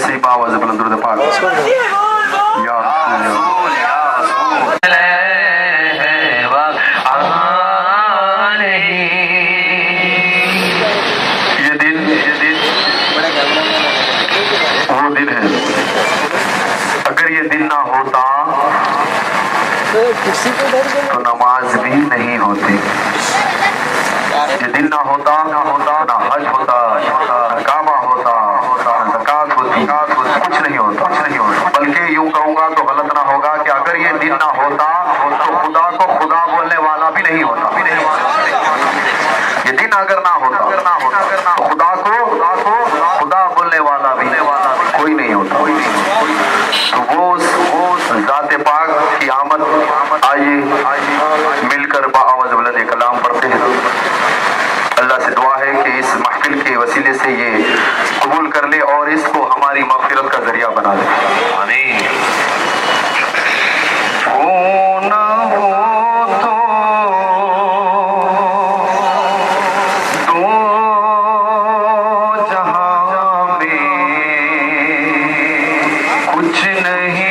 ऐसे ही बावज बुलंद पाक या रसूल ये दिन वो दिन है, अगर ये दिन ना होता तो नमाज भी नहीं होती। ये दिन ना होता ना हज होता, ना काबा होता, ना ज़कात होती, कुछ नहीं होता। बल्कि यूं कहूंगा तो गलत ना होगा कि अगर ये दिन ना होता तो खुदा को खुदा बोलने वाला भी नहीं होता। ये दिन अगर ना होता तो खुदा को खुदा बोलने वाला भी कोई नहीं होता। तो वो ज़ाते पाक की आमद, आइए मिलकर बाआवाज़ बुलंद कलाम पढ़ते हैं। अल्लाह से दुआ है कि इस महफिल के वसीले से ये कबूल कर ले और इसको हमारी मग़फ़िरत का जरिया बना दे। आमीन। हो ना हो तो जहां में कुछ नहीं,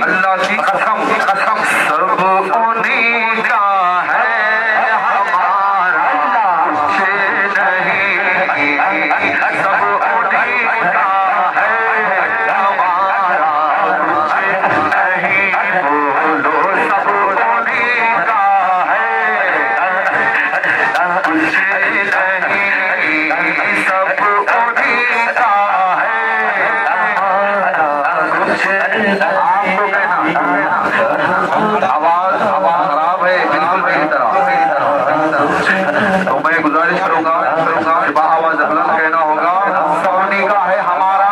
अल्लाह की कसम सब उन्हीं का है, हमारा कुछ नहीं। सब उन्हीं का है, हमारा कुछ नहीं। बोलो सब उन्हीं का है, कुछ नहीं। सब उन्हीं का है, कुछ आपको कहना आवाज खराब है, बिल्कुल मेरी तरह। तो मैं गुजारिश करूंगा आवाज बुलंद कहना होगा। सब उन्हीं का है, हमारा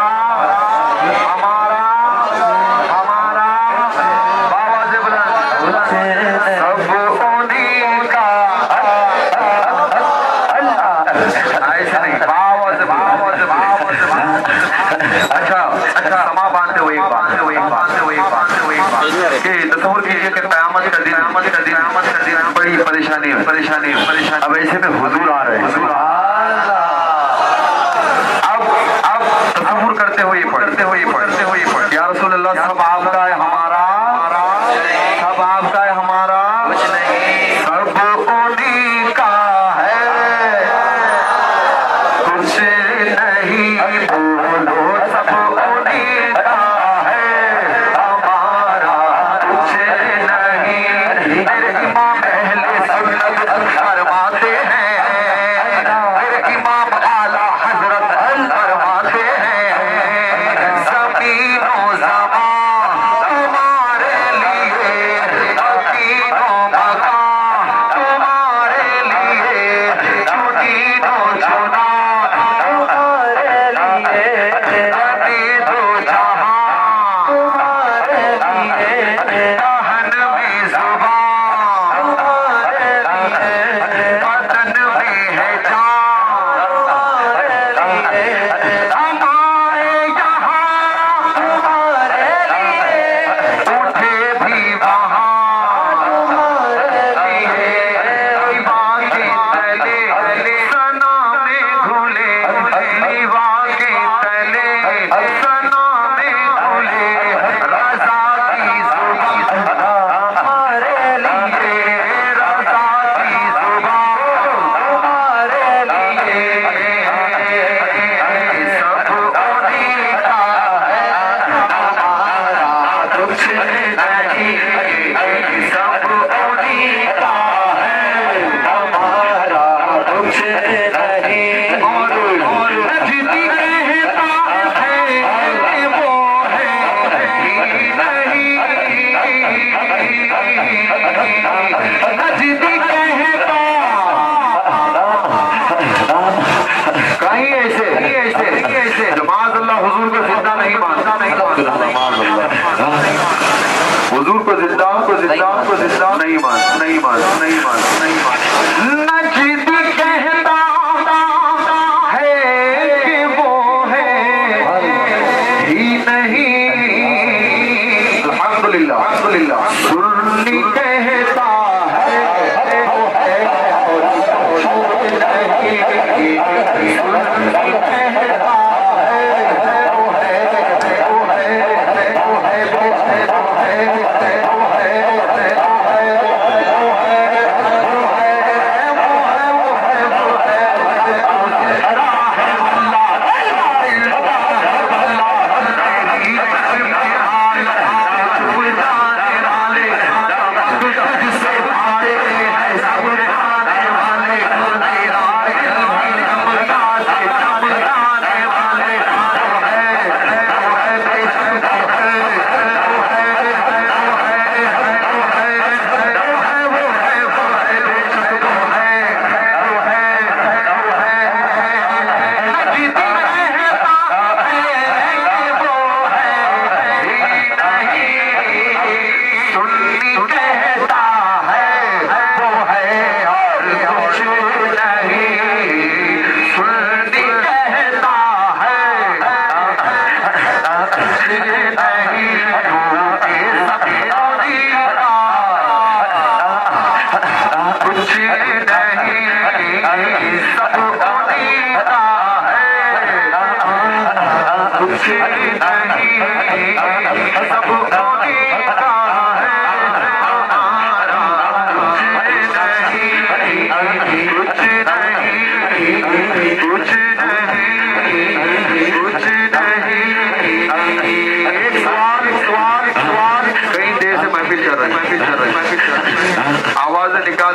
आवाज बुलंद। सब उन्हीं का, ऐसे नहीं, अच्छा समा बांधते हुए एक बात कि तस्वीर कीजिए कि क़यामत का दिन बड़ी परेशानी है। अब ऐसे में हुजूर आ रहे हैं। अब तस्वीर करते हुए पढ़ते या रसूल अल्लाह, सब आपका है, हमारा सब आपका है, हमारा कुछ नहीं। सब उन्हीं का है, कुछ नहीं। बोलो सब उन्हीं का है, हमारा कुछ नहीं। मेरे इमाम अहले सुन्नत फरमाते हैं, मेरे इमाम आला हजरत फरमाते हैं, ज़मीनो ज़मान तुम्हारे लिए, तीनों मकान तुम्हारे लिए, चुनीनो चुना तुम्हारे लिए, दो जहां तुम्हारे लिए, दहन में ज़ुबान तुम्हारे लिए, बदन में है जान तुम्हारे लिए, हमारे यहाँ तुम्हारे लिए, उठे भी वहाँ तुम्हारे लिए, बाकी तले सना में घुले, लीवा के तले सना में घुले, रज़ा की ज़ुबान हमारे लिए, रज़ा की ज़ुबान हमारे लिए। सब ऐसे माज़अल्लाह हुजूर को जिंदा नहीं मानता, हुजूर को जिंदा नहीं मानता। नजीद कहता है कि वो है ही नहीं, अल्हम्दुलिल्लाह। सुन्नी कहता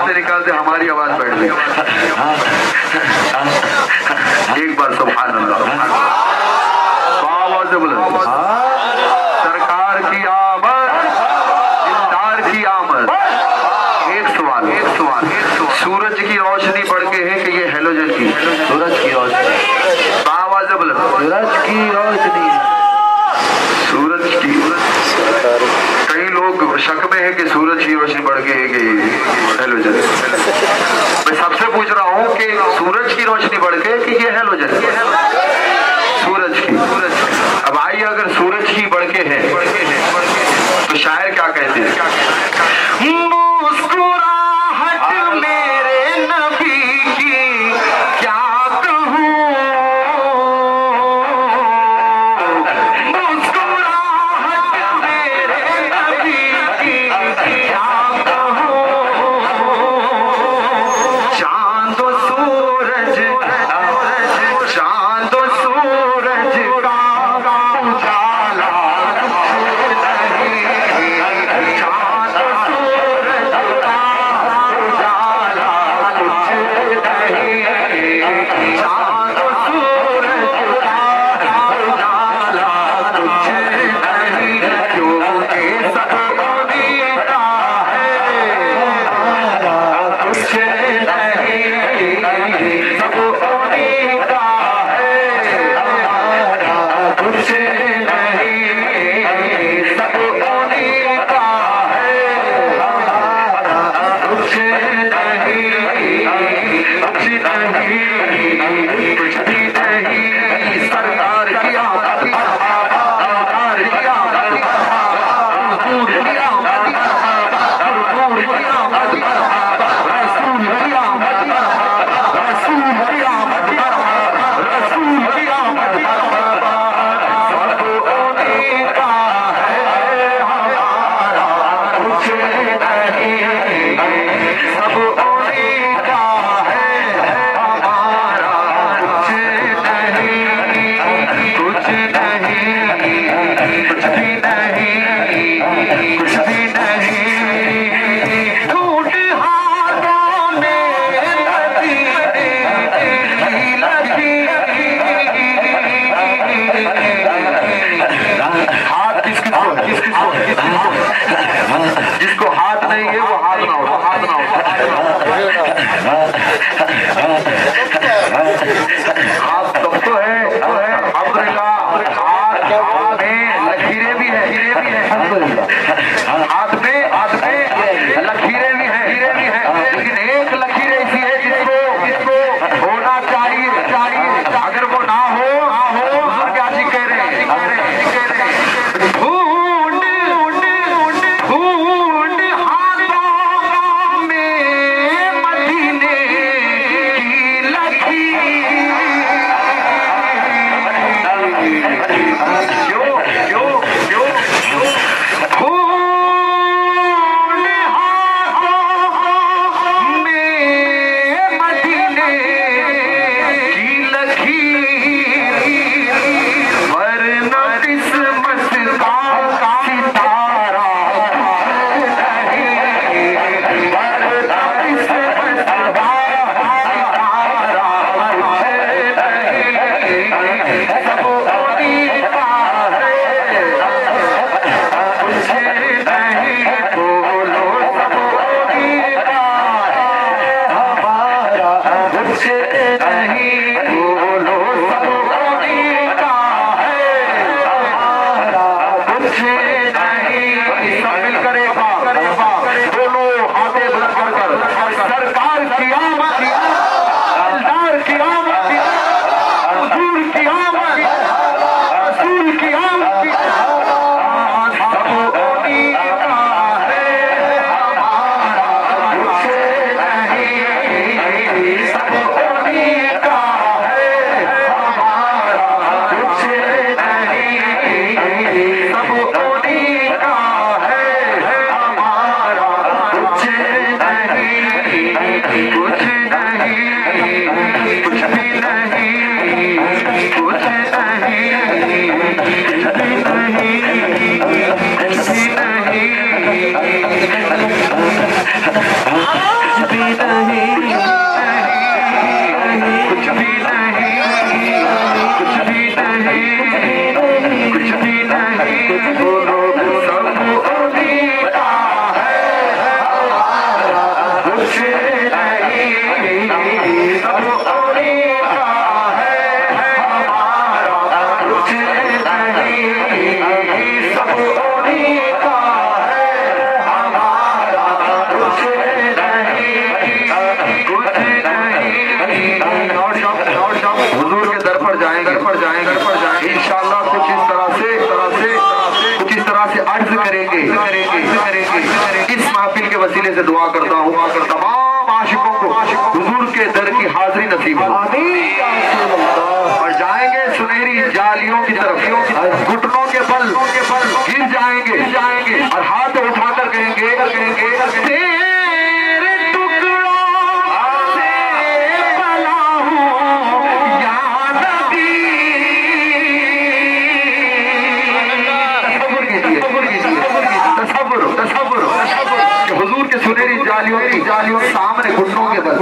निकालते हमारी आवाज बैठ गई। एक बार सुभान अल्लाह, आवाज बोलो। सरकार की आमद, दिलदार की आमद। एक सवाल, सूरज की रोशनी बढ़ के है कि ये हेलोजन की? सूरज की रोशनी। आवाज बोलो। सूरज की रोशनी, सूरज की। कई लोग शक में है कि सूरज की रोशनी बढ़ के है कि हेलोजन। मैं सबसे पूछ रहा हूँ कि सूरज की रोशनी बढ़ के कि ये हेलोजन? सूरज की। अब आइए, अगर सूरज की बढ़ के है तो शायर क्या कहते हैं? मुस्कुराहट मेरे नबी की क्या कहूँ, जिसको हाथ नहीं है वो हाथ ना उठाओ, हाथ ना उठाओ। हाथ सबको है, वसीले से दुआ करता हूँ तमाम आशिकों को हुजूर के दर की हाजिरी नसीब हो और जाएंगे सुनहरी जालियों की तरफ, घुटनों के बल गिर जाएंगे और हाथ उठाकर कहेंगे तेरे टुकड़ों से भला हूं या नबी। तसव्वुर हुजूर के सुनहरी जालियों सामने घुटनों के बल